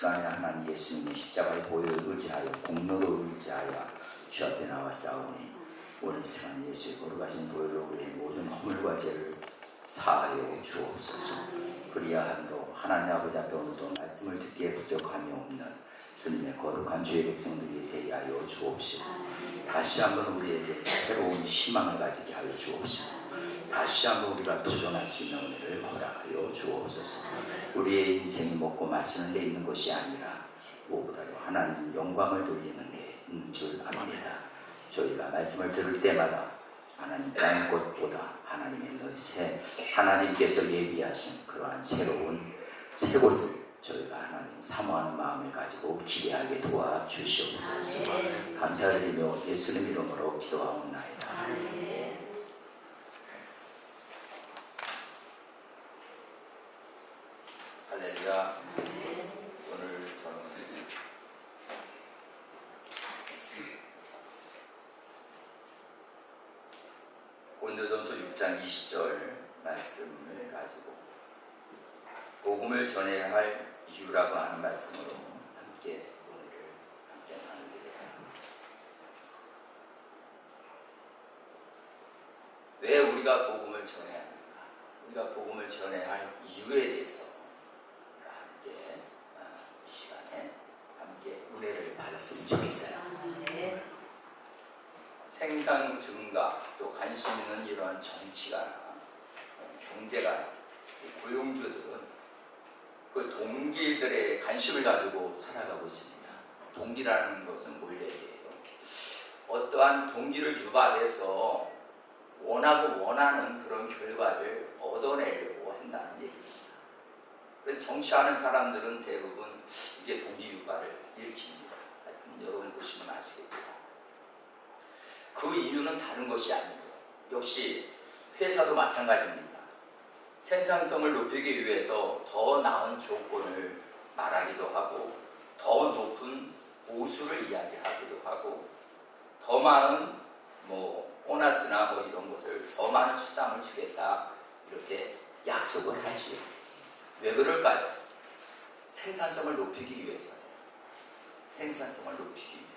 시간에 하나님 예수님의 십자가의 보혈을 의지하여 공로로 의지하여 주 앞에 나와 싸우니 오늘 이 시간 예수의 걸어가신 보혈로 우리의 모든 허물과 죄를 사하여 주옵소서. 그리하함도 하나님 아버지 앞에 오늘도 말씀을 듣기에 부족함이 없는 주님의 거룩한 주의 백성들이 되게 하여 주옵시고, 다시 한번 우리에게 새로운 희망을 가지게 하여 주옵시고, 다시 한번 우리가 도전할 수 있는 은혜를 허락하여 주옵소서. 우리의 인생이 먹고 마시는 데 있는 것이 아니라 무엇보다도 하나님 영광을 돌리는 데 있는 줄 압니다. 저희가 말씀을 들을 때마다 하나님 다른 것보다 하나님께서 예비하신 그러한 새로운 새 곳을 저희가 하나님 사모하는 마음을 가지고 기대하게 도와주시옵소서. 감사드리며 예수님 이름으로 기도하옵나이다. 할렐루야. 오늘 저는 고린도전서 6장 20절 말씀을 가지고 복음을 전해야 할 이유라고 하는 말씀으로 함께 오늘을 함께 나누게 됩니다. 왜 우리가 복음을 전해야 합니까? 우리가 복음을 전해야 할 이유에 대해서 함께 이 시간에 함께 은혜를 받았으면 좋겠어요. 생산 증가, 또 관심 있는 이러한 정치가나 경제가 고용주들은 그 동기들의 관심을 가지고 살아가고 있습니다. 동기라는 것은 뭘 얘기해요? 어떠한 동기를 유발해서 원하는 그런 결과를 얻어내려고 한다는 얘기입니다. 그래서 정치하는 사람들은 대부분 이게 동기 유발을 일으킵니다. 여러분 보시면 아시겠죠? 그 이유는 다른 것이 아니죠. 역시 회사도 마찬가지입니다. 생산성을 높이기 위해서 더 나은 조건을 말하기도 하고, 더 높은 보수를 이야기하기도 하고, 더 많은 보너스나 이런 것을 더 많은 수당을 주겠다 이렇게 약속을 하지요. 왜 그럴까요? 생산성을 높이기 위해서요. 생산성을 높이기 위해서.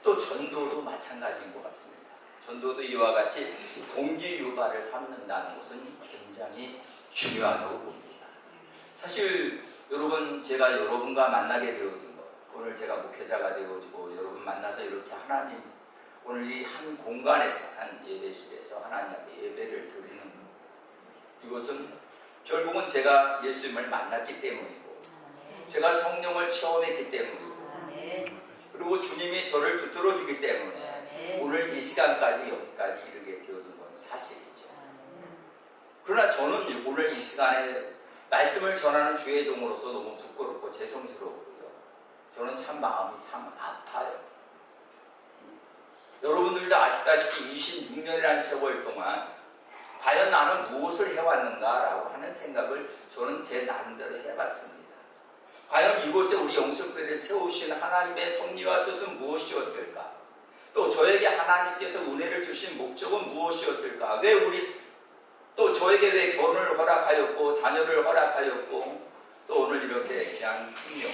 또 전도도 마찬가지인 것 같습니다. 전도도 이와 같이 동기 유발을 삼는다는 것은 굉장히 중요하다고 봅니다. 사실 여러분, 제가 여러분과 만나게 되어진 것, 오늘 제가 목회자가 되어지고 여러분 만나서 이렇게 하나님 오늘 이 한 공간에서, 한 예배실에서 하나님 앞에 예배를 드리는 것, 이것은 결국은 제가 예수님을 만났기 때문이고, 제가 성령을 체험했기 때문이고, 그리고 주님이 저를 붙들어 주기 때문에 오늘 이 시간까지 여기까지 이르게 되어진 건 사실이죠. 그러나 저는 오늘 이 시간에 말씀을 전하는 주의 종으로서 너무 부끄럽고 죄송스러워요. 저는 참 마음이 참 아파요. 여러분들도 아시다시피 26년이라는 세월 동안 과연 나는 무엇을 해왔는가라고 하는 생각을 저는 제 나름대로 해봤습니다. 과연 이곳에 우리 영성교회를 세우신 하나님의 섭리와 뜻은 무엇이었을까? 또 저에게 하나님께서 은혜를 주신 목적은 무엇이었을까? 또 저에게 왜 결혼을 허락하였고 자녀를 허락하였고, 또 오늘 이렇게 귀한 생명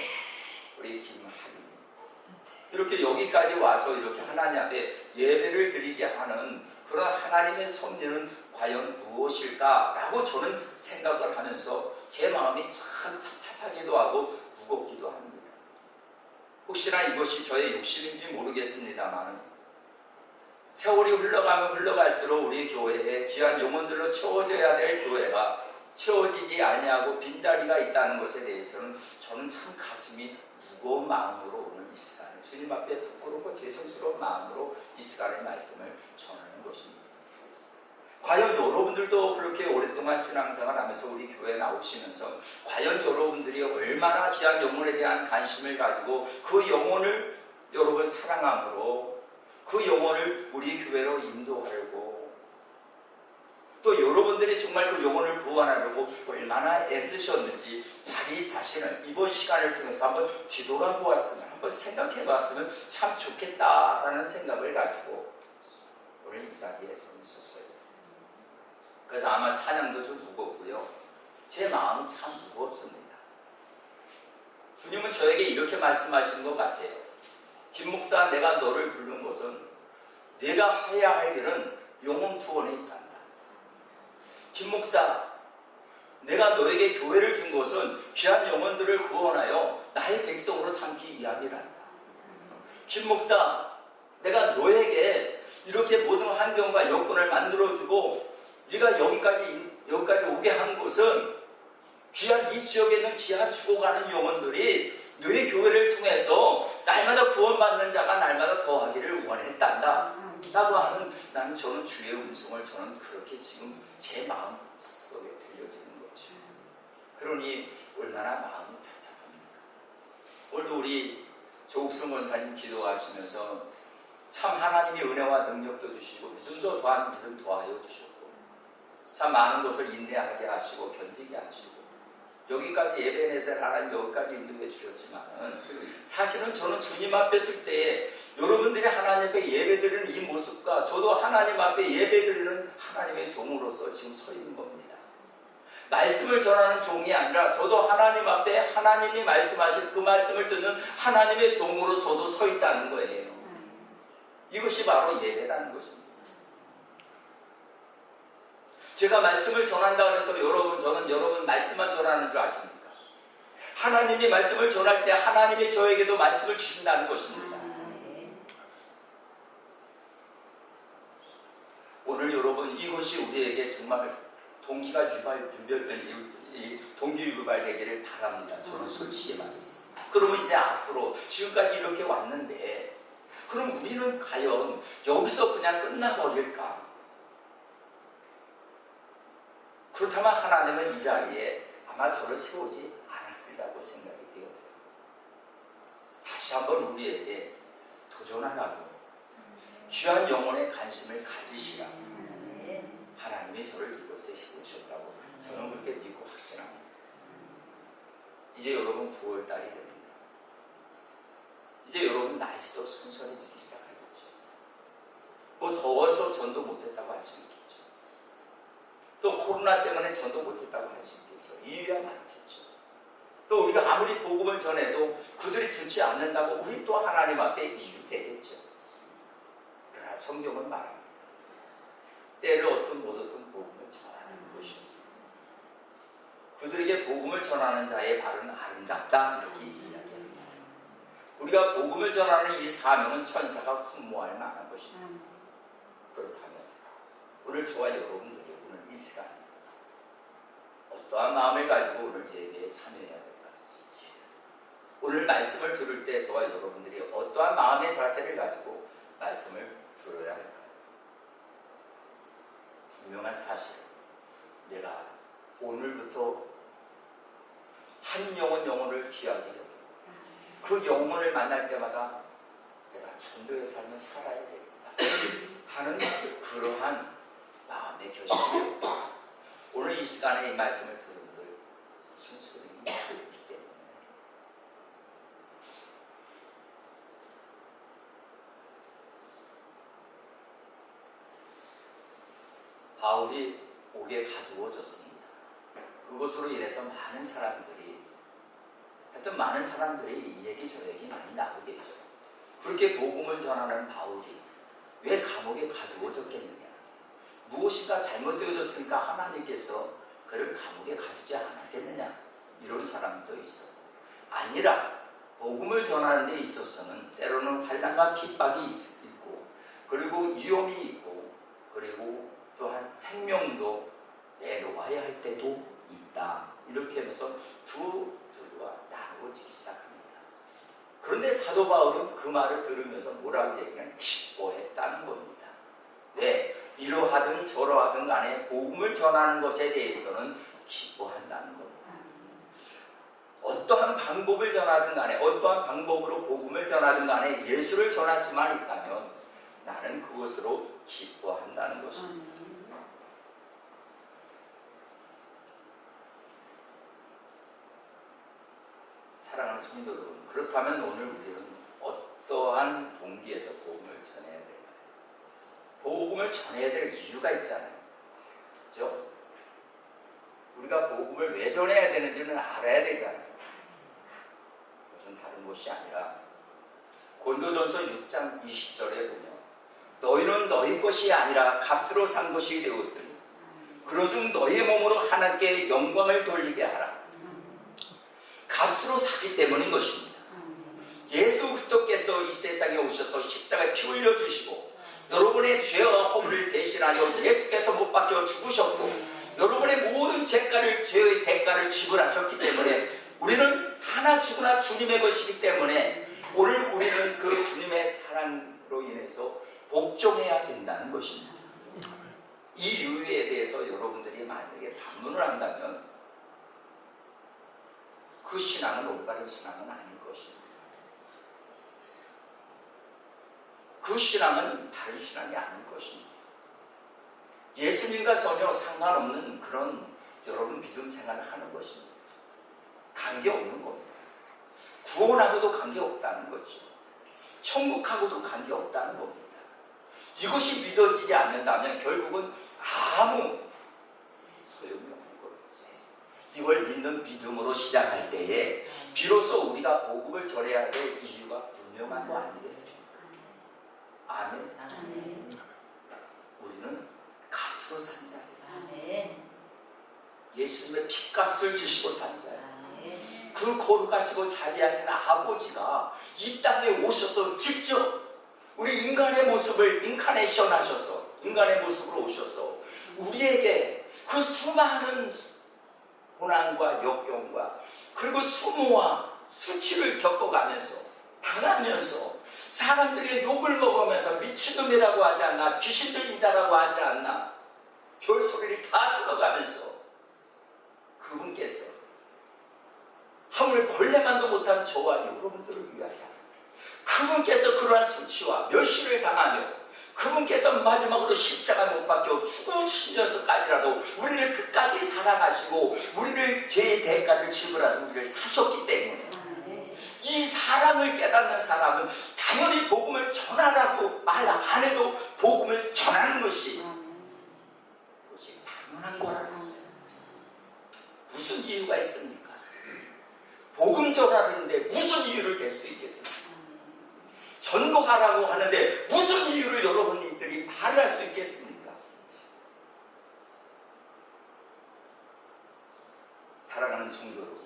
우리 김하림 이렇게 여기까지 와서 이렇게 하나님 앞에 예배를 드리게 하는 그런 하나님의 섭리는 과연 무엇일까라고 저는 생각을 하면서 제 마음이 참 착잡하기도 하고 무겁기도 합니다. 혹시나 이것이 저의 욕심인지 모르겠습니다만, 세월이 흘러가면 흘러갈수록 우리 교회에 귀한 영혼들로 채워져야 될 교회가 채워지지 아니하고 빈자리가 있다는 것에 대해서는 저는 참 가슴이 무거운 마음으로 오늘 이 시간에 주님 앞에 부끄럽고 죄송스러운 마음으로 이 시간의 말씀을 전하는 것입니다. 과연 여러분들도 그렇게 오랫동안 신앙생활 하면서 우리 교회에 나오시면서 과연 여러분들이 얼마나 귀한 영혼에 대한 관심을 가지고 그 영혼을 여러분 사랑함으로 그 영혼을 우리 교회로 인도하려고, 또 여러분들이 정말 그 영혼을 구원하려고 얼마나 애쓰셨는지 자기 자신을 이번 시간을 통해서 한번 뒤돌아보았으면, 한번 생각해봤으면 참 좋겠다라는 생각을 가지고 오늘 이 자리에 저는 섰어요. 그래서 아마 찬양도 좀 무겁고요. 제 마음은 참 무겁습니다. 주님은 저에게 이렇게 말씀하시는 것 같아요. 김 목사, 내가 너를 부른 것은 내가 해야 할 일은 영혼 구원에 있단다. 김 목사, 내가 너에게 교회를 준 것은 귀한 영혼들을 구원하여 나의 백성으로 삼기 위함이란다. 김 목사, 내가 너에게 이렇게 모든 환경과 여건을 만들어주고 네가 여기까지 오게 한 것은 귀한 이 지역에 있는 귀한 죽어가는 영혼들이 너희 교회를 통해서 날마다 구원받는 자가 날마다 더하기를 원했단다 라고 하는, 저는 주의 음성을 저는 그렇게 지금 제 마음 속에 들려지는 거죠. 그러니 얼마나 마음이 착잡합니까? 오늘도 우리 조국승 권사님 기도하시면서 참 하나님이 은혜와 능력도 주시고 믿음도 더한 믿음 더하여 주셨고 참 많은 것을 인내하게 하시고 견디게 하시고 여기까지 예배내서 하나님 여기까지 인도해 주셨지만 사실은 저는 주님 앞에 설 때에 여러분들이 하나님 앞에 예배드리는 이 모습과 저도 하나님 앞에 예배드리는 하나님의 종으로서 지금 서 있는 겁니다. 말씀을 전하는 종이 아니라 저도 하나님 앞에 하나님이 말씀하신 그 말씀을 듣는 하나님의 종으로 저도 서 있다는 거예요. 이것이 바로 예배라는 것입니다. 제가 말씀을 전한다고 해서 저는 여러분 말씀만 전하는 줄 아십니까? 하나님이 말씀을 전할 때 하나님이 저에게도 말씀을 주신다는 것입니다. 오늘 여러분 이것이 우리에게 정말 동기 유발되기를 바랍니다. 저는 솔직히 말했습니다. 그러면 이제 앞으로 지금까지 이렇게 왔는데 그럼 우리는 과연 여기서 그냥 끝나버릴까? 그렇다면 하나님은 이 자리에 아마 저를 세우지 않았으리라고 생각이 되어요. 다시 한번 우리에게 도전하라고 귀한 영혼에 관심을 가지시라고 하나님이 저를 이곳에 세우셨다고 저는 그렇게 믿고 확신합니다. 이제 여러분 9월달이 됩니다. 이제 여러분 날씨도 선선해지기 시작하겠죠. 뭐 더워서 전도 못했다고 할 수 있겠죠. 또 코로나 때문에 전도 못했다고 할 수 있겠죠. 이유야 많겠죠. 또 우리가 아무리 복음을 전해도 그들이 듣지 않는다고 우리 또 하나님 앞에 이유되겠죠. 그러나 성경은 말합니다. 때를 얻든 못 얻든 복음을 전하는 것이었습니다. 그들에게 복음을 전하는 자의 발은 아름답다 이렇게 이야기합니다. 우리가 복음을 전하는 이 사명은 천사가 흠모할 만한 것입니다. 그렇다면 오늘 저와 여러분들이 오늘 이 시간 어떠한 마음을 가지고 오늘 예배에 참여해야 될까? 오늘 말씀을 들을 때 저와 여러분들이 어떠한 마음의 자세를 가지고 말씀을 들어야 할까? 분명한 사실, 내가 오늘부터 한 영혼을 귀하게 여기고 그 영혼을 만날 때마다 내가 전도의 삶을 살아야 되겠다 하는 그러한 마음의 결심이 오늘 이 시간에 이 말씀을 들은 분들 무슨 소리인지 모르기 때문에 바울이 옥에 가두어졌습니다. 그것으로 인해서 많은 사람들이 이 얘기 저 얘기 많이 나오겠죠. 그렇게 복음을 전하는 바울이 왜 감옥에 가두어졌겠느냐? 무엇인가 잘못되어졌으니까 하나님께서 그를 감옥에 가두지 않았겠느냐? 이런 사람도 있어. 아니라 복음을 전하는 데 있어서는 때로는 환난과 핍박이 있고 그리고 위험이 있고 그리고 또한 생명도 내놓아야 할 때도 있다. 이렇게 하면서 두가 나누어지기 시작합니다. 그런데 사도 바울은 그 말을 들으면서 뭐라고 얘기하냐면 기뻐했다는 겁니다. 왜? 이러하든 저러하든 간에 복음을 전하는 것에 대해서는 기뻐한다는 겁니다. 어떠한 방법을 전하든 간에 어떠한 방법으로 복음을 전하든 간에 예수를 전할 수만 있다면 나는 그것으로 기뻐한다는 것입니다. 사랑하는 성도 여러분, 그렇다면 오늘 우리는 어떠한 동기에서 복음을 전해야 될까요? 복음을 전해야 될 이유가 있잖아요. 그렇죠? 우리가 복음을 왜 전해야 되는지는 알아야 되잖아요. 것이 아니라 고린도전서 6장 20절에 보면 너희는 너희 것이 아니라 값으로 산 것이 되었으니 그러중 너희 몸으로 하나님께 영광을 돌리게 하라. 값으로 샀기 때문인 것입니다. 예수 그리스도께서 이 세상에 오셔서 십자가에 피 흘려 주시고 여러분의 죄와 허물을 대신하여 예수께서 못 박혀 죽으셨고 여러분의 모든 죄의 대가를 지불하셨기 때문에 우리는 사나 죽으나 주님의 것이기 때문에 오늘 우리는 그 주님의 사랑으로 인해서 복종해야 된다는 것입니다. 이 이유에 대해서 여러분들이 만약에 반문을 한다면 그 신앙은 올바른 신앙은 아닐 것입니다. 그 신앙은 바른 신앙이 아닐 것입니다. 예수님과 전혀 상관없는 그런 여러분 믿음 생활을 하는 것입니다. 관계없는 겁니다. 구원하고도 관계없다는 거죠. 천국하고도 관계없다는 겁니다. 이것이 믿어지지 않는다면 결국은 아무 소용이 없는 거겠지. 이걸 믿는 믿음으로 시작할 때에 비로소 우리가 복음을 전해야 될 이유가 분명한 거 아니겠습니까? 아멘. 아멘. 우리는 값으로 산 자예요. 아멘. 예수님의 피값을 주시고 산 자예요. 아멘. 그 거룩하시고 자비하신 아버지가 이 땅에 오셔서 직접 우리 인간의 모습을 인카네이션 하셔서 인간의 모습으로 오셔서 우리에게 그 수많은 고난과 역경과 그리고 수모와 수치를 겪어가면서 당하면서 사람들의 욕을 먹으면서 미친놈이라고 하지 않나 귀신 들린 자라고 하지 않나 별소리를 다 들어가면서 그분께서 하물 벌레만도 못한 저와 여러분들을 위하여 그분께서 그러한 수치와 멸시를 당하며 그분께서 마지막으로 십자가 못 박혀 죽으시면서까지라도 우리를 끝까지 사랑하시고 우리를 죄의 대가를 지불하셔서 우리를 사셨기 때문에 이 사랑을 깨닫는 사람은 당연히 복음을 전하라고 말 안 해도 복음을 전하는 것이 그것이 당연한 거라는 거예요. 무슨 이유가 있습니까? 복음 전하는데 무슨 이유를 댈 수 있겠습니까? 전도하라고 하는데 무슨 이유를 여러분들이 말을 할 수 있겠습니까? 사랑하는 성도 여러분,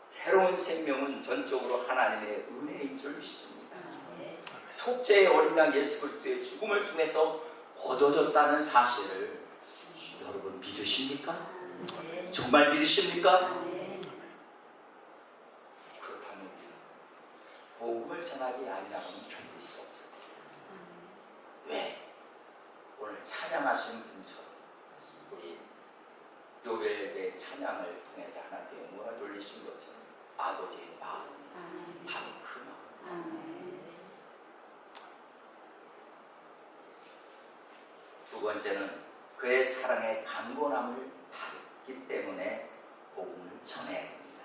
새로운 생명은 전적으로 하나님의 은혜인 줄 믿습니다. 속죄의 어린 양 예수 그리스도의 죽음을 통해서 얻어졌다는 사실을 여러분 믿으십니까? 정말 믿으십니까? 그렇다면 복음을 전하지 아니하면 견딜 수 없습니다. 왜? 오늘 찬양하신 분처럼 우리 요벨의 찬양을 통해서 하나님께 영광을 돌리신 것처럼 아버지의 마음, 바로 그 마음. 두 번째는 그의 사랑의 강건함을 받기 때문에 복음을 전해야 됩니다.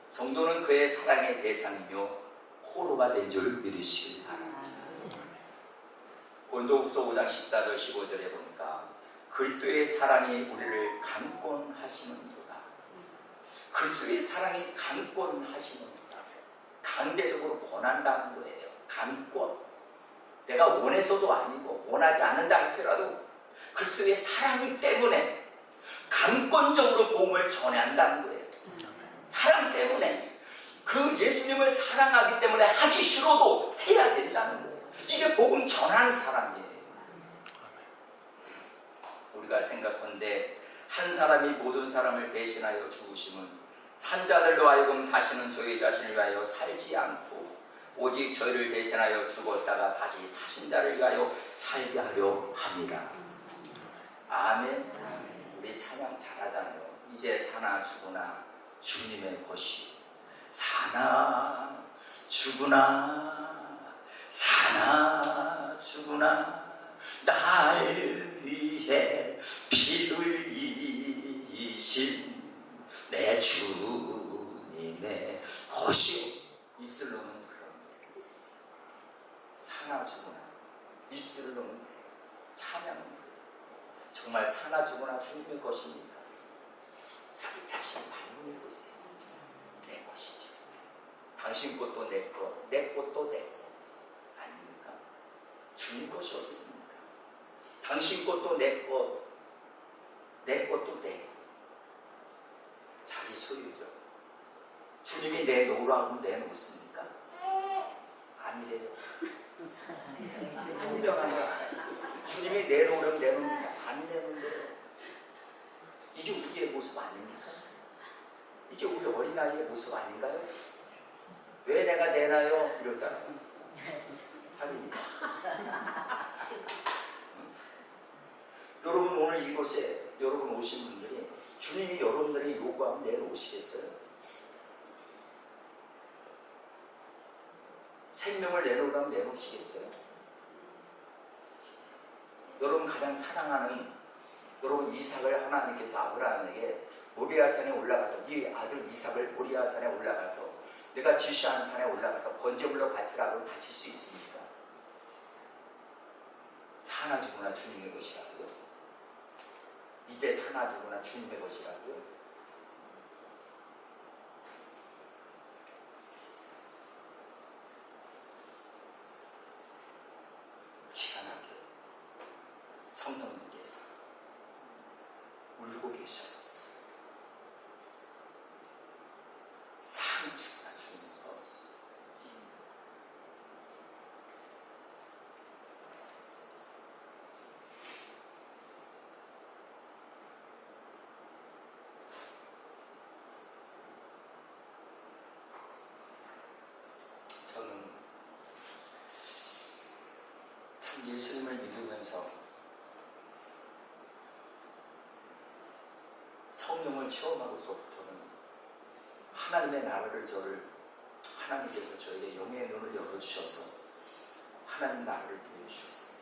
성도는 그의 사랑의 대상이며 포로가 된 줄 믿으시길 바랍니다. 고린도후서 5장 14절 15절에 보니까 그리스도의 사랑이 우리를 강권하시는도다. 그리스도의 사랑이 강권하시는도다. 강제적으로 권한다는 거예요. 강권. 내가 원해서도 아니고 원하지 않는다 할지라도 그리스도의 사랑 때문에 강권적으로 복음을 전해야 한다는 거예요. 사랑 때문에 그 예수님을 사랑하기 때문에 하기 싫어도 해야 된다는 거예요. 이게 복음 전하는 사람이에요. 우리가 생각한데 한 사람이 모든 사람을 대신하여 죽으심은 산자들로 하여금 다시는 저희 자신을 위하여 살지 않고 오직 저희를 대신하여 죽었다가 다시 사신 자를 위하여 살게 하려 함이라. 아멘. 우리 찬양 잘하잖아요. 이제 사나 죽으나 주님의 것이 사나 죽으나 사나 죽으나 날 위해 피 흘리신 내 주님의 것이 입술로는 그런 거예요. 사나 죽으나 입술로는 찬양은 정말 사나 죽으나 주님의 것입니까? 자기 자신을 반문해 보세요. 내 것이지. 당신 것도 내 것, 내 것도 내 것. 아닙니까? 주님 것이 어디 있습니까? 당신 것도 내 것, 내 것도 내 것. 자기 소유죠. 주님이 내놓으라고 하면 내놓습니까? 아니래요. 분명하네요. 주님이 내놓으라면 내놓습니까? 안 내놓는데요. 이게 우리의 모습 아닙니까? 이게 우리 어린아이의 모습 아닌가요? 왜 내가 내놔요? 이러잖아요. 아닙니다. 여러분 오늘 이곳에 여러분 오신 분들이 주님이 여러분들이 요구하면 내놓으시겠어요? 생명을 내놓으라면 내놓으시겠어요? 여러분 가장 사랑하는 여러분 이삭을 하나님께서 아브라함에게 모리아산에 올라가서 네 아들 이삭을 모리아산에 올라가서 내가 지시한 산에 올라가서 번제물로 바치라고 바칠 수 있습니까? 사나 주구나 주님의 것이라고요? 이제 사나 주구나 주님의 것이라고요? 희한하게 성령님께서 울고 계셔요. 사나 주구나 주님의 것. 저는 참 예수님을 믿으면서 성령을 체험하고서부터는 하나님의 나라를 하나님께서 저에게 영의 눈을 열어주셔서 하나님 나라를 보여주셨어요.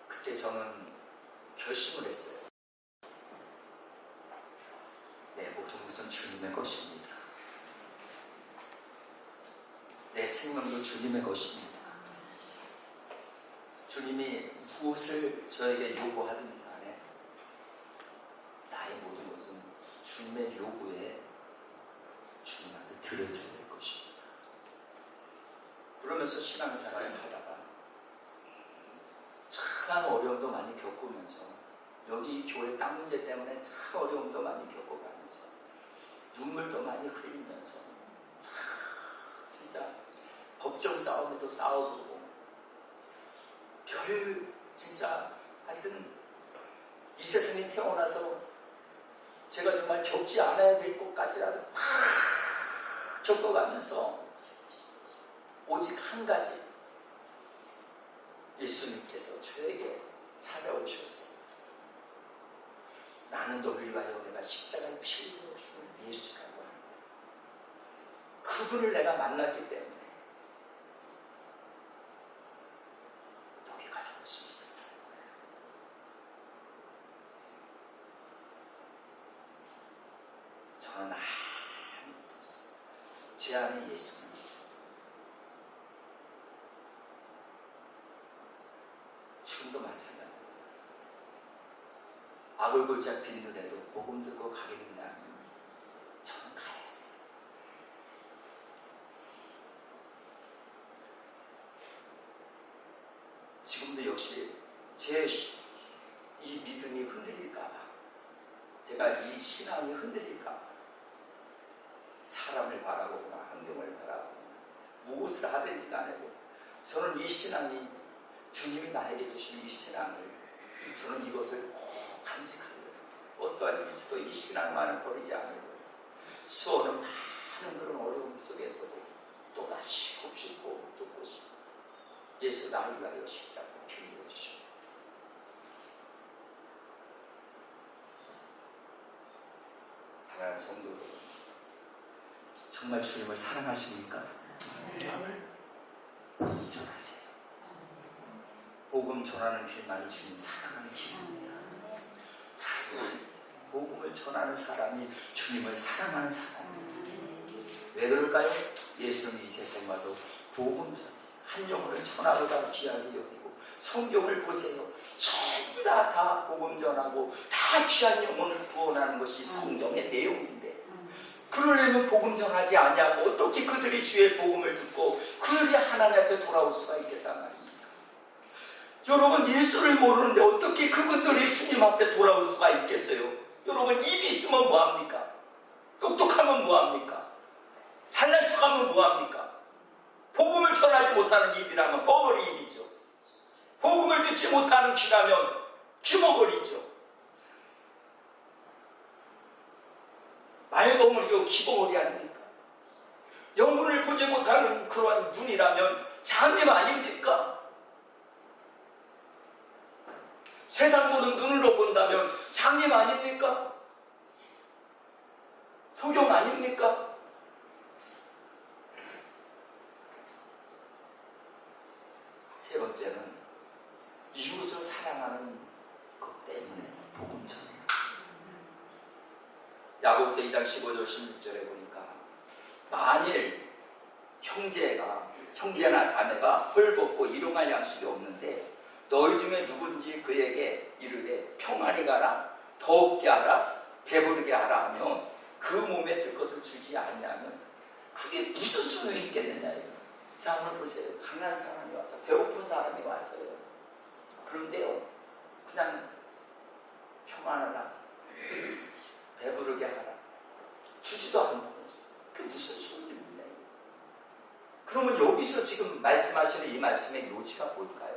그때 저는 결심을 했어요. 내 모든 것은 주님의 것입니다. 내 생명도 주님의 것입니다. 주님이 무엇을 저에게 요구하든지 간에 나의 모든 것은 주님의 요구에 주님한테 드려줘야 될 것입니다. 그러면서 신앙생활을 하다가 참 어려움도 많이 겪으면서 여기 교회 땅 문제 때문에 참 어려움도 많이 겪어가면서 눈물도 많이 흘리면서 참 진짜 법정 싸움에도 싸워보고 진짜 하여튼 이 세상에 태어나서 제가 정말 겪지 않아야 될 것까지라도 다 겪어가면서 오직 한 가지 예수님께서 저에게 찾아오셨어요. 나는 너를 위하여 내가 십자가에 피 흘려 죽은 예수라고 하는 그분을 내가 만났기 때문에 여기까지 올 수 있습니다. 저는 아무것도 없어요. 제 안에 예수님. 지금도 마찬가지입니다. 악을 골 잡힌 눈에도 복음 들고 가겠느냐? 저는 가요. 지금도 역시 제 이 믿음이 흔들릴까봐, 제가 이 신앙이 흔들릴까봐 사람을 바라보거나 환경을 바라보거나 무엇을 하든지 간에도 저는 이 신앙이 주님이 나에게 주신 이 신앙을 저는 이것을 꼭 간직하려고 어떠한 일에서도 이 신앙만을 버리지 않으려고 수오는 많은 그런 어려움 속에서도 또다시 곱씹고 또 곱씹고 예수 나를 위하여 십자가 피 흘려 주시고 사랑하는 성도 여러분, 정말 주님을 사랑하십니까? 전하세요. 복음 전하는 길만이 주님 사랑하는 길입니다. 복음을 전하는 사람이 주님을 사랑하는 사람입니다. 왜 그럴까요? 예수님이 이 세상에 와서 복음 한 영혼을 전하보다 귀하게 여기고 성경을 보세요. 전부 다 복음 전하고 다 귀한 영혼을 구원하는 것이 성경의 내용인데 그 그러려면 복음 전하지 아니하고 어떻게 그들이 주의 복음을 듣고 그들이 하나님 앞에 돌아올 수가 있겠단 말입니까? 여러분, 예수를 모르는데 어떻게 그분들이 주님 앞에 돌아올 수가 있겠어요? 여러분, 입 있으면 뭐합니까? 똑똑하면 뭐합니까? 잘난 척하면 뭐합니까? 복음을 전하지 못하는 입이라면 뻐거리 입이죠. 복음을 듣지 못하는 귀라면 귀머거리죠. 말버무리고 귀머거리 아닙니까? 영혼을 보지 못하는 그러한 눈이라면 장님 아닙니까? 세상 보는 눈으로 본다면 장님 아닙니까? 소경 아닙니까? 세 번째는 이웃을 사랑하는 것 때문에 복음 전해요. 야고보서 2장 15절 16절에 보니까 만일 형제나 자매가 헐벗고 일용할 양식이 없는데 너희 중에 누군지 그에게 이르되 평안히 가라, 더욱게 하라, 배부르게 하라 하면 그 몸에 쓸 것을 주지 아니하면 그게 무슨 소용이 있겠느냐. 자, 오늘 보세요. 강한 사람이 와서 배고픈 사람이 왔어요. 그런데요, 그냥 평안하라, 배부르게 하라, 주지도 않고 그게 무슨 소용입니까? 그러면 여기서 지금 말씀하시는 이 말씀의 요지가 뭘까요?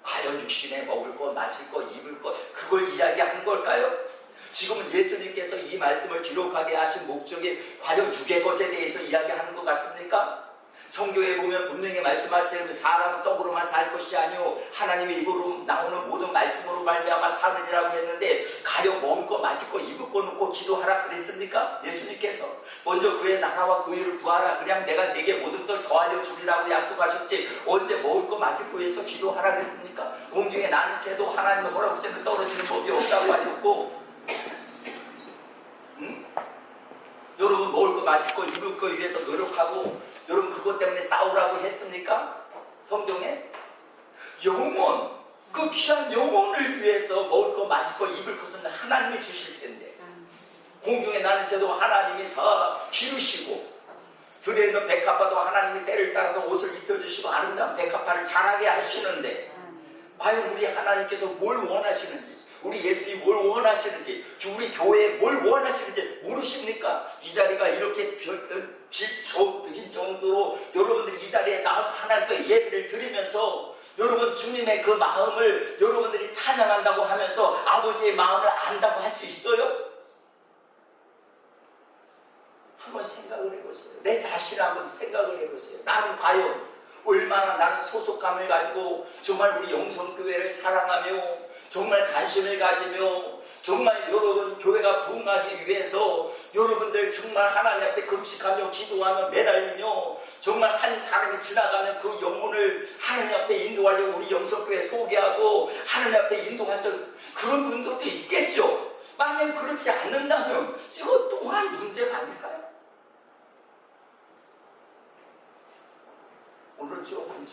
과연 육신에 먹을 것, 마실 것, 입을 것, 그걸 이야기하는 걸까요? 지금은 예수님께서 이 말씀을 기록하게 하신 목적이 과연 육의 것에 대해서 이야기하는 것 같습니까? 성경에 보면 분명히 말씀하시는 사람은 떡으로만 살 것이 아니오 하나님의 입으로 나오는 모든 말씀으로 말미암아 사느니라고 했는데 과연 먹을 거, 마실 거, 입을 거 놓고 기도하라 그랬습니까? 예수님께서 먼저 그의 나라와 그 일을 구하라, 그냥 내가 네게 모든 것을 더하여 주리라고 약속하셨지 언제 먹을 거, 마실 거에 서 기도하라 그랬습니까? 공중에 나는 채도 하나님의 허락없이는 떨어지는 법이 없다고 하셨고, 여러분 먹을 거, 마실 거, 입을 거 위해서 노력하고 여러분 그것 때문에 싸우라고 했습니까? 성경에 영혼, 그 귀한 영혼을 위해서 먹을 거, 마실 거, 입을 것은 하나님이 주실 텐데 공중에 나는 새도 하나님이 다 기르시고 들에 있는 백합화도 하나님이 때를 따라서 옷을 입혀주시고 아름다운 백합화를 자라게 하시는데 과연 우리 하나님께서 뭘 원하시는지, 우리 예수님이 뭘 원하시는지, 우리 교회에 뭘 원하시는지 모르십니까? 이 자리가 이렇게 빈 정도로 여러분들이 이 자리에 나와서 하나님께 예배를 드리면서 여러분 주님의 그 마음을 여러분들이 찬양한다고 하면서 아버지의 마음을 안다고 할 수 있어요? 한번 생각을 해보세요. 내 자신 한번 생각을 해보세요. 나는 과연 얼마나 나는 소속감을 가지고 정말 우리 영성교회를 사랑하며 정말 관심을 가지며 정말 여러분 교회가 부흥하기 위해서 여러분들 정말 하나님 앞에 금식하며 기도하며 매달리며 정말 한 사람이 지나가면 그 영혼을 하나님 앞에 인도하려고 우리 영성교회에 소개하고 하나님 앞에 인도하는 그런 분들도 있겠죠. 만약에 그렇지 않는다면 이것 또한 문제가 아닐까요? 오늘 조금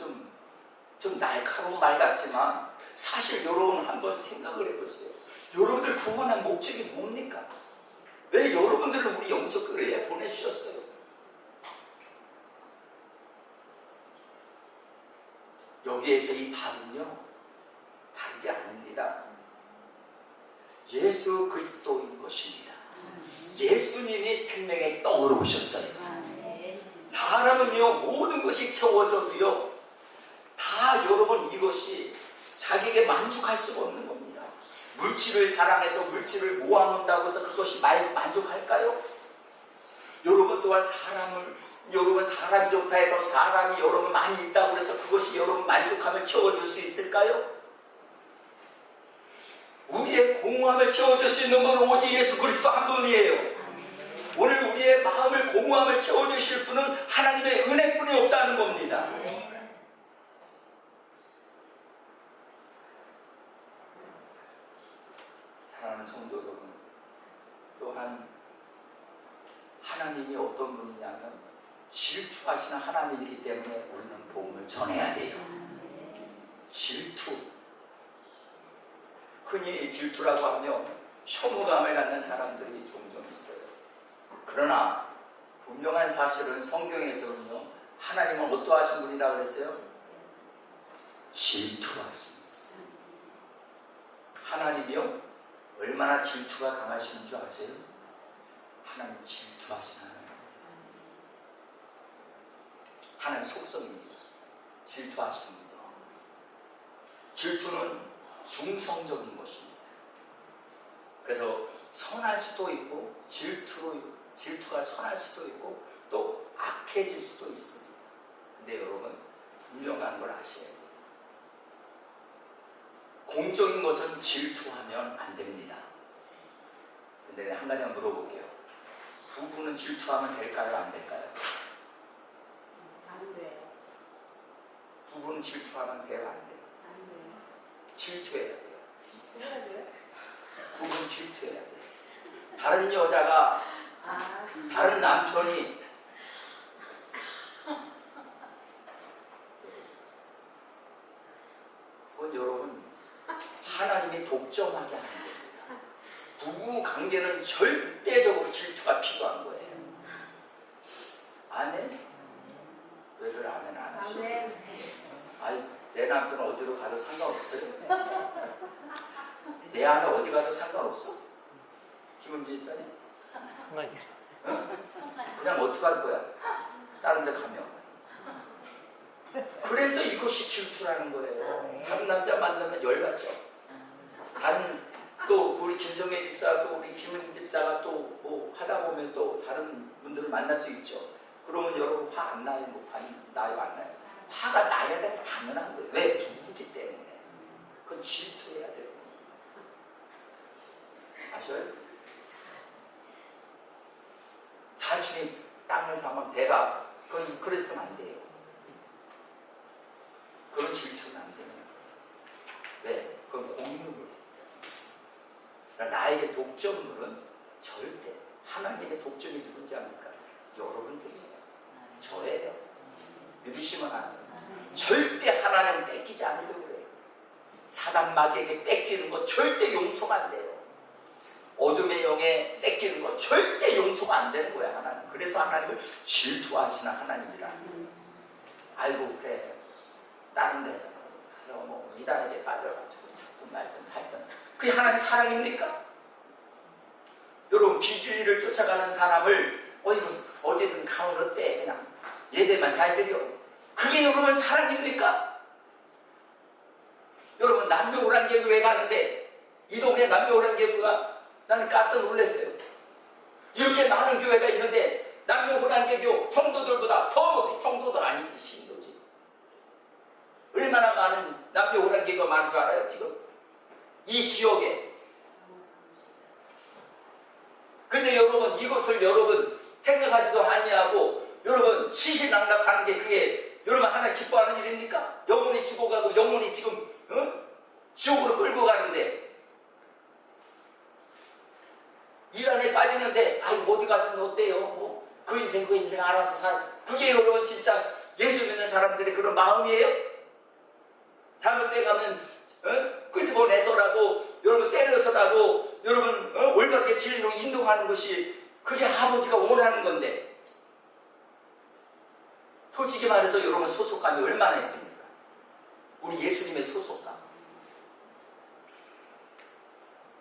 좀 날카로운 말 같지만 사실 여러분 한번 생각을 해보세요. 여러분들 구원한 목적이 뭡니까? 왜 여러분들을 우리 영성교회에 보내주셨어요? 여기에서 이 답은요, 다른 게 아닙니다. 예수 그리스도인 것입니다. 예수님이 생명의 떡으로 오셨어요. 사람은요 모든 것이 채워져도요 다 여러분 이것이 자기에게 만족할 수가 없는 겁니다. 물질을 사랑해서 물질을 모아놓는다고 해서 그것이 만족할까요? 여러분 또한 여러분 사람이 좋다 해서 사람이 여러분 많이 있다고 해서 그것이 여러분 만족함을 채워줄 수 있을까요? 우리의 공허함을 채워줄 수 있는 건 오직 예수 그리스도 한 분이에요. 오늘 우리의 마음을 공허함을 채워주실 분은 하나님의 은혜뿐이 없다는 겁니다. 사랑하는 성도 여러분, 또한 하나님이 어떤 분이냐면 질투하시는 하나님이기 때문에 우리는 복음을 전해야 돼요. 질투. 흔히 질투라고 하면 혐오감을 갖는 사람들이 종종 있어요. 그러나 분명한 사실은 성경에서는요, 하나님은 어떠하신 분이라고 그랬어요? 질투하십니다. 하나님이요, 얼마나 질투가 강하신 줄 아세요? 하나님 질투하신 하나님. 하나님 속성입니다. 질투하십니다. 질투는 중성적인 것입니다. 그래서 선할 수도 있고 질투가 선할 수도 있고 또 악해질 수도 있습니다. 근데 여러분 분명한 걸 아셔야 돼요. 공적인 것은 질투하면 안 됩니다. 근데 한 가지 물어볼게요. 부부는 질투하면 될까요? 안 될까요? 안 돼요. 부부는 질투하면 돼요? 안 돼요? 안 돼요. 질투해야 돼요. 질투해야 돼요? 부부는 질투해야 돼요. 다른 여자가 아, 다른 남편이 그건 여러분 하나님이 독점하게 하는 겁니다. 부부 관계는 절대적으로 질투가 필요한 거예요. 아멘? 왜들 아멘 안 하시죠? 아멘. 아이, 내 남편 어디로 가도 상관없어요? 내 아내 어디 가도 상관없어? 김은지 집사님? 그냥 어떻게 할 거야? 다른 데 가면. 그래서 이것이 질투라는 거예요. 다른 남자 만나면 열받죠. 다른 또 우리 김성애 집사 또 우리 김은지 집사가 또 뭐 하다 보면 또 다른 분들을 만날 수 있죠. 그러면 여러분 화 안 나요? 안 나요? 화가 나야 되는 당연한 거예요. 왜? 부부기 때문에. 그건 질투해야 돼요. 아셔요? 사촌이 땅을 사면 대가 그건 그랬으면 안 돼요. 그런 질투는 안 돼요. 왜? 그건 공유물. 그러니까 나에게 독점물은 절대 하나님의 독점이 누군지 압니까? 여러분들이에요. 저예요. 믿으시면 안 돼요. 절대 하나님은 뺏기지 않으려고 그래요. 사단 마귀에게 뺏기는 거 절대 용서가 안 돼요. 어둠의 영에 뺏기는 거 절대 용서가 안 되는 거야, 하나님. 그래서 하나님을 질투하시는 하나님이라. 아이고, 그래. 다른 데 가서 뭐 이단에게 빠져가지고 죽든 말든 살든. 그게 하나님 사랑입니까? 여러분, 비진리를 쫓아가는 사람을 어디든 가면 어때? 그냥 예배만 잘 드려. 그게 여러분 사랑입니까? 여러분, 남녀오란계교회 가는데 이 동네 남녀오란계교회가 나는 깜짝 놀랐어요. 이렇게 많은 교회가 있는데 남녀오란계교 성도들보다 더 못해. 성도들 아니지, 신도지. 얼마나 많은 남녀오란계교가 많은 줄 알아요, 지금? 이 지역에. 근데 여러분, 이것을 여러분 생각하지도 아니하고 여러분 시시낙낙하는 게 그게 여러분 하나님 기뻐하는 일입니까? 영혼이 죽어가고 영혼이 지금 지옥으로 끌고 가는데 일 안에 빠지는데 어디 가든 어때요? 뭐, 그 인생 알아서 살. 그게 여러분 진짜 예수 믿는 사람들의 그런 마음이에요? 잘못돼 가면 끄집어내서라도 여러분 때려서라도 여러분 올바르게 진리로 인도하는 것이 그게 아버지가 원하는 건데 솔직히 말해서 여러분 소속감이 얼마나 있습니까? 우리 예수님의 소속감.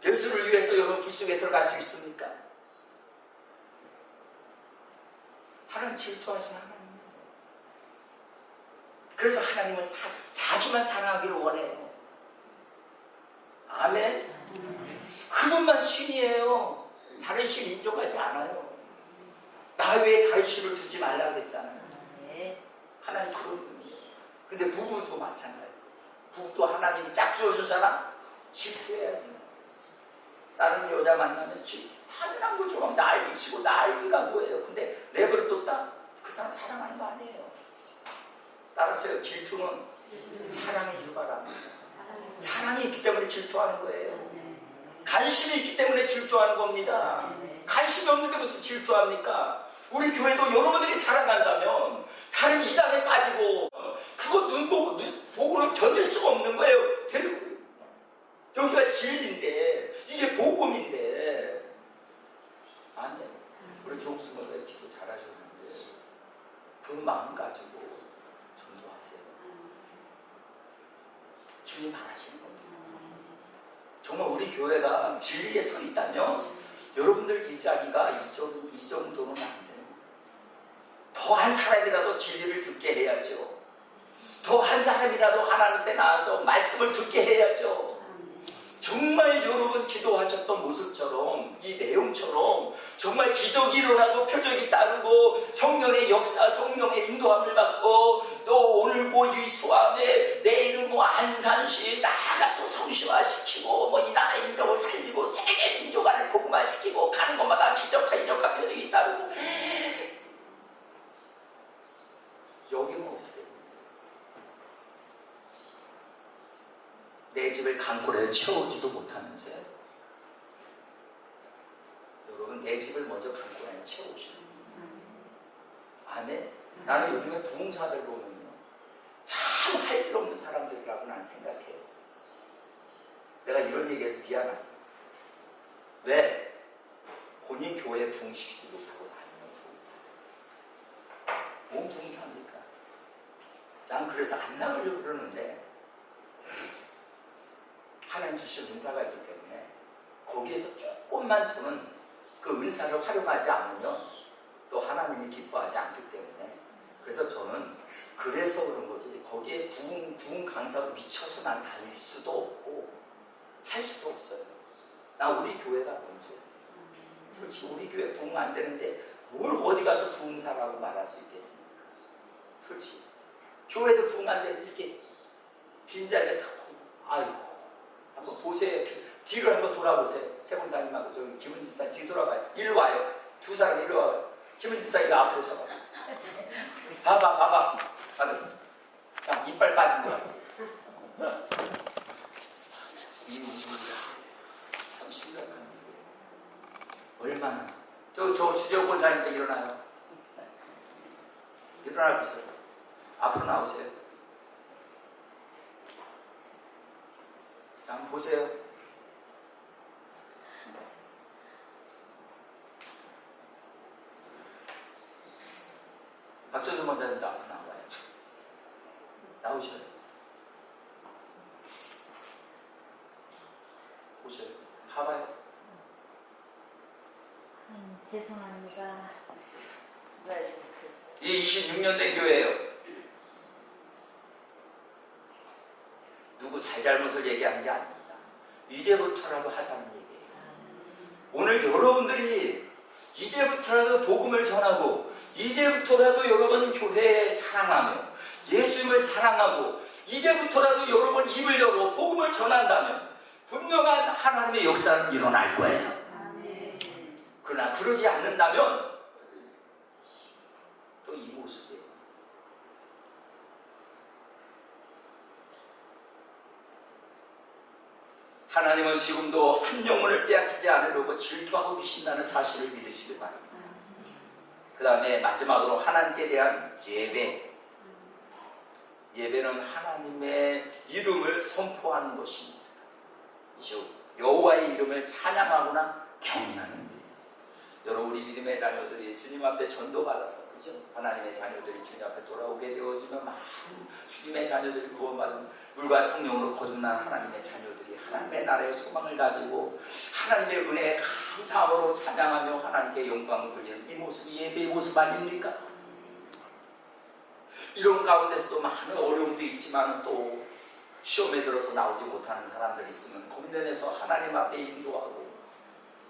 예수를 위해서 여러분 불 속에 들어갈 수 있습니까? 하나님 질투하시는 하나님이에요. 그래서 하나님은 자기만 사랑하기를 원해요. 아멘. 그분만 신이에요. 다른 신 인정하지 않아요. 나 외에 다른 신을 두지 말라고 그랬잖아요. 하나님 그런 분이에요. 근데 부부도 마찬가지. 부부도 하나님이 짝 지어준 사람 질투해야 돼요. 다른 여자 만나면 한남 거 좋아하면 난리치고 난리가 뭐예요. 근데 내버려 뒀다? 그 사람 사랑하는 거 아니에요. 따라서요, 질투는 사랑을 유발합니다. 사랑이 있기 때문에 질투하는 거예요. 관심이 있기 때문에 질투하는 겁니다. 관심이 없는데 무슨 질투합니까? 우리 교회도 여러분들이 사랑한다면 다른 이단에 빠지고 그거 눈 보고는 견딜 수가 없는 거예요. 여기가 진리인데 이게 복음인데 안 돼. 우리 조옥수모가 기도 잘하셨는데 그 마음 가지고 전도하세요. 주님 바라시는 겁니다. 정말 우리 교회가 진리에 서 있다면 여러분들 이 자리가 이 정도는 안 돼요. 더 한 사람이라도 진리를 듣게 해야죠. 더 한 사람이라도 하나님 앞에 나와서 말씀을 듣게 해야죠. 정말 여러분 기도하셨던 모습처럼 이 내용처럼 정말 기적이 일어나고 표적이 따르고 성령의 역사, 성령의 인도함을 받고 또 오늘 이 수암에 내일은 안산시 나가서 성시화시키고 이 나라 인종을 살리고 세계 민족안을 복음화시키고 가는 곳마다 기적과 이적과 표적이 따르고 여기는 어떻게 해요? 내 집을 강골에 채우지도 못하면서요. 여러분 내 집을 먼저 강골에 채우시는 아멘. 나는 요즘에 부흥사들 보면요 참 할 일 없는 사람들이라고 난 생각해요. 내가 이런 얘기해서 미안하지. 왜? 본인 교회 부흥시키지 못하고 다니는 부흥사. 뭔 부흥사입니까? 난 그래서 안 나가려고 그러는데 하나님 주신 은사가 있기 때문에 거기에서 조금만 저는 그 은사를 활용하지 않으면 또 하나님이 기뻐하지 않기 때문에 그래서 저는 그래서 그런 거지 거기에 부흥 강사로 미쳐서 난 다닐 수도 없고 할 수도 없어요. 나 우리 교회가 먼저 솔직히 우리 교회 부흥 안 되는데 뭘 어디 가서 부흥사라고 말할 수 있겠습니까? 솔직히 교회도 부흥 안 되는데 이렇게 빈자리에 타고 아이고 한번 보세요. 뒤를 한번 돌아보세요. 세봉사님하고 저기 김은지사 뒤돌아봐요. 일로 와요. 두 사람 일로 와요. 김은지사 이거 앞으로 서봐. 봐봐. 자, 이빨 빠진 거 같지? 이 모습이 참 심각한 일이에요. 얼마나. 저 주재호 권사님도 일어나요. 일어나겠어요. 앞으로 나오세요. 자, 한번 보세요. 박조선 권사님도 앞으로 나와요. 나오셔요. 보셔요. 봐봐요. 죄송합니다. 이 26년 된 교회예요. 누구 잘잘못을 얘기하는 게 아닙니다. 이제부터라도 하자는 얘기예요. 오늘 여러분들이 이제부터라도 복음을 전하고 이제부터라도 여러분 교회에 사랑하며 예수님을 사랑하고 이제부터라도 여러분 입을 열어 복음을 전한다면 분명한 하나님의 역사는 일어날 거예요. 그러나 그러지 않는다면 또 이 모습이에요. 하나님은 지금도 한 영혼을 빼앗기지 않으려고 질투하고 계신다는 사실을 믿으시기 바랍니다. 그 다음에 마지막으로 하나님께 대한 예배. 예배는 하나님의 이름을 선포하는 것입니다. 즉 여호와의 이름을 찬양하거나 경외하는 것. 여러분 우리 믿음의 자녀들이 주님 앞에 전도받아서 그죠? 하나님의 자녀들이 주님 앞에 돌아오게 되어지면 많은 주님의 자녀들이 구원받은 물과 성령으로 거듭난 하나님의 자녀들이 하나님의 나라의 소망을 가지고 하나님의 은혜에 감사함으로 찬양하며 하나님께 영광을 돌리는 이 모습이 예배의 모습 아닙니까? 이런 가운데서도 많은 어려움도 있지만 또 시험에 들어서 나오지 못하는 사람들이 있으면 권면해서 하나님 앞에 인도하고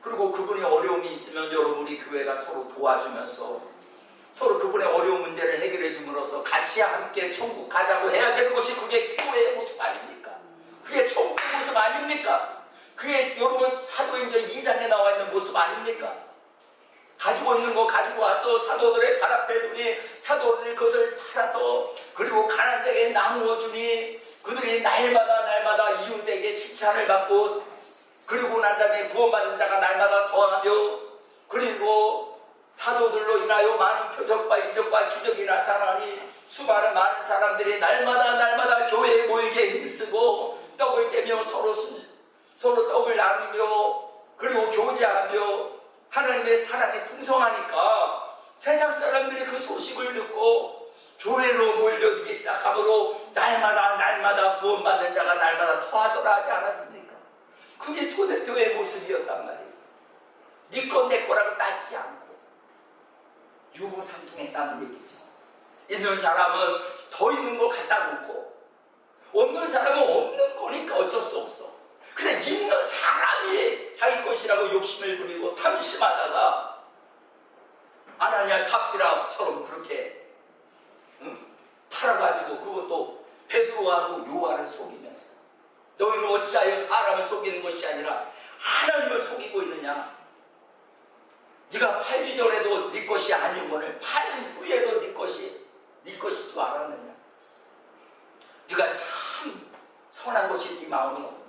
그리고 그분의 어려움이 있으면 여러분이 교회가 서로 도와주면서 서로 그분의 어려운 문제를 해결해 줌으로써 같이 함께 천국 가자고 해야 되는 것이 그게 교회의 모습 아닙니까? 그게 천국의 모습 아닙니까? 그게 여러분 사도행전 2장에 나와 있는 모습 아닙니까? 가지고 있는 거 가지고 와서 사도들의 발 앞에 두니 사도들이 그것을 팔아서 그리고 가난한 데에 나누어 주니 그들이 날마다 이웃에게 칭찬을 받고 그리고 난 다음에 구원받는 자가 날마다 더하며 그리고 사도들로 인하여 많은 표적과 이적과 기적이 나타나니 수많은 많은 사람들이 날마다 교회에 모이게 힘쓰고 떡을 떼며 서로 떡을 나누며 그리고 교제하며 하나님의 사랑이 풍성하니까 세상 사람들이 그 소식을 듣고 교회로 몰려들기 시작하므로 날마다 구원받는 자가 날마다 더하더라 하지 않았습니까? 그게 초대교회의 모습이었단 말이에요. 네 거 내 거라고 따지지 않고 유무상통했다는 얘기죠. 있는 사람은 더 있는 거 갖다 놓고 없는 사람은 없는 거니까 어쩔 수 없어. 근데 있는 사람이 자기 것이라고 욕심을 부리고 탐심하다가 아나니아 삽비라처럼 그렇게 팔아가지고 그것도 베드로하고 요한을 속이면서 너희는 어찌하여 사람을 속이는 것이 아니라 하나님을 속이고 있느냐. 네가 팔기 전에도 네 것이 아니오늘 팔 후에도 네 것이 줄 알았느냐. 네가 참 선한 것이 네 마음이 없구나.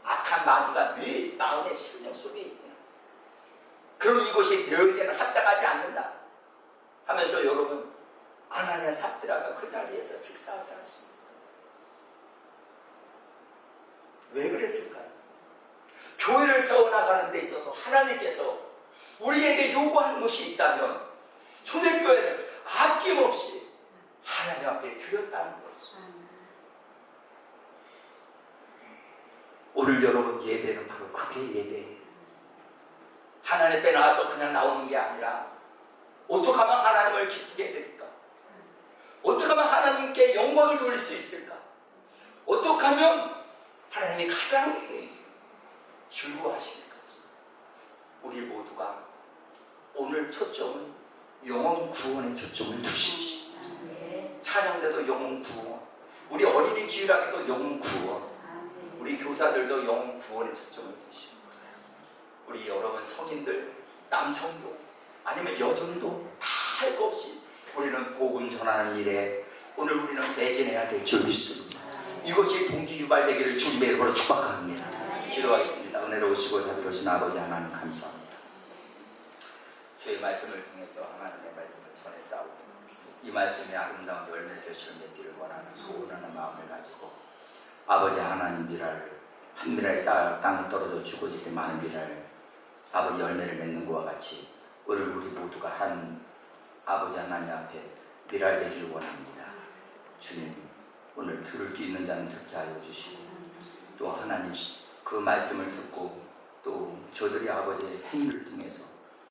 악한 마귀가 네 마음의 심령 속에 있구나. 그럼 이것이 너희에게는 합당하지 않는다 하면서 여러분 아나니아 삽비라가 그 자리에서 직사하지 않습니다. 왜 그랬을까요? 교회를 세워나가는 데 있어서 하나님께서 우리에게 요구하는 것이 있다면 초대교회는 아낌없이 하나님 앞에 드렸다는 것입니다. 오늘 여러분 예배는 바로 그게 예배예요. 하나님 앞에 나와서 그냥 나오는 게 아니라 어떻게 하면 하나님을 기쁘게 해드릴까? 어떻게 하면 하나님께 영광을 돌릴 수 있을까? 어떻게 하면 하나님이 가장 즐거워하십니까? 우리 모두가 오늘 초점은 영혼 구원에 초점을 두십시오. 찬양대도 영혼 구원, 우리 어린이 지휘학교도 영혼 구원, 우리 교사들도 영혼 구원에 초점을 두십시오. 우리 여러분 성인들, 남성도 아니면 여성도 다 할 것 없이 우리는 복음 전하는 일에 오늘 우리는 매진해야 될 줄 믿습니다. 이것이 동기 유발되기를 주님의 이름으로 축복합니다. 기도하겠습니다. 은혜로우시고 자비로우신 아버지 하나님 감사합니다. 주의 말씀을 통해서 하나님의 말씀을 전해 싸우고 이 말씀의 아름다운 열매 결실을 맺기를 원하는 소원하는 마음을 가지고 아버지 하나님 미랄을 한 미랄 쌓아 땅에 떨어져 죽어지게 많은 미랄 아버지 열매를 맺는 것과 같이 오늘 우리 모두가 한 아버지 하나님 앞에 미랄 되기를 원합니다. 주님 오늘 들을 수 있는 자는 듣게 하여 주시고 또 하나님 그 말씀을 듣고 또 저들이 아버지의 행위를 통해서